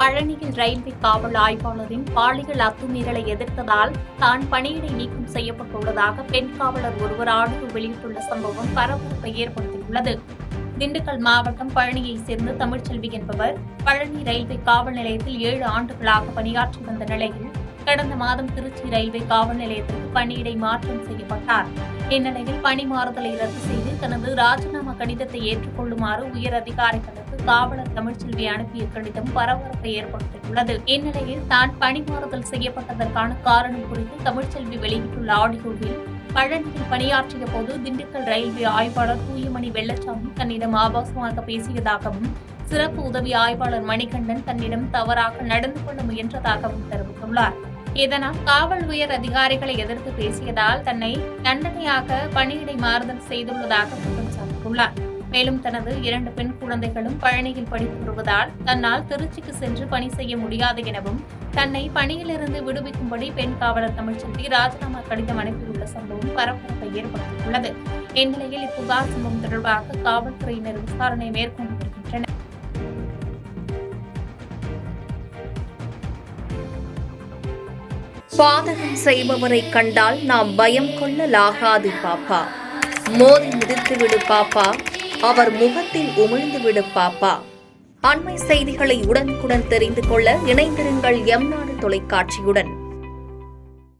பழனியில் ரயில்வே காவல் ஆய்வாளரின் பாலியல் அத்துமீறலை எதிர்த்ததால் தான் பணியிடை நீக்கம் செய்யப்பட்டுள்ளதாக பெண் காவலர் ஒருவர் ஆடியோ வெளியிட்டுள்ள சம்பவம் பரபரப்பை ஏற்படுத்தியுள்ளது. திண்டுக்கல் மாவட்டம் பழனியைச் சேர்ந்த தமிழ்ச்செல்வி என்பவர் பழனி ரயில்வே காவல் நிலையத்தில் 7 ஆண்டுகளாக பணியாற்றி வந்த நிலையில் கடந்த மாதம் திருச்சி ரயில்வே காவல் நிலையத்திற்கு பணியிடை மாற்றம் செய்யப்பட்டார். இந்நிலையில் பணி மாறுதலை ரத்து செய்து தனது ராஜினாமா கடிதத்தை ஏற்றுக்கொள்ளுமாறு உயர் அதிகாரிகளுக்கு காவலர் தமிழ்ச்செல்வி அனுப்பிய கடிதம் பரபரப்பை ஏற்படுத்தியுள்ளது. இந்நிலையில் தான் பணி மாறுதல் செய்யப்பட்டதற்கான காரணம் குறித்து தமிழ்ச்செல்வி வெளியிட்டுள்ள ஆடியோவில் பழனியில் பணியாற்றிய போது திண்டுக்கல் ரயில்வே ஆய்வாளர் தூயமணி வெள்ளச்சாமி தன்னிடம் ஆபாசமாக பேசியதாகவும் சிறப்பு உதவி ஆய்வாளர் மணிகண்டன் தன்னிடம் தவறாக நடந்து கொள்ள முயன்றதாகவும் தெரிவித்துள்ளார். இதனால் காவல் உயர் அதிகாரிகளை எதிர்த்து பேசியதால் தன்னை தண்டனையாக பணியிடை மாறுதல் செய்துள்ளதாக குற்றம் சாட்டியுள்ளார். மேலும் தனது 2 பெண் குழந்தைகளும் பழனியில் படித்து வருவதால் தன்னால் திருச்சிக்கு சென்று பணி செய்ய முடியாது எனவும் தன்னை பணியிலிருந்து விடுவிக்கும்படி பெண் காவலர் தமிழ்ச்செல்வி ராஜினாமா கடிதம் அனுப்பியுள்ள சம்பவம் பரபரப்பை ஏற்படுத்தியுள்ளது. இந்நிலையில் இப்புகார் சம்பவம் தொடர்பாக காவல்துறையினர் விசாரணை மேற்கொண்டு வருகின்றனர். பாதகம் செய்பவரை கண்டால் நாம் பயம் கொள்ளலாகாது பாப்பா. மோதி மிதித்துவிடு பாப்பா, அவர் முகத்தில் உமிழ்ந்துவிடு பாப்பா. அண்மை செய்திகளை உடனுக்குடன் தெரிந்து கொள்ள இணைந்திருங்கள் எம் நாடு தொலைக்காட்சியுடன்.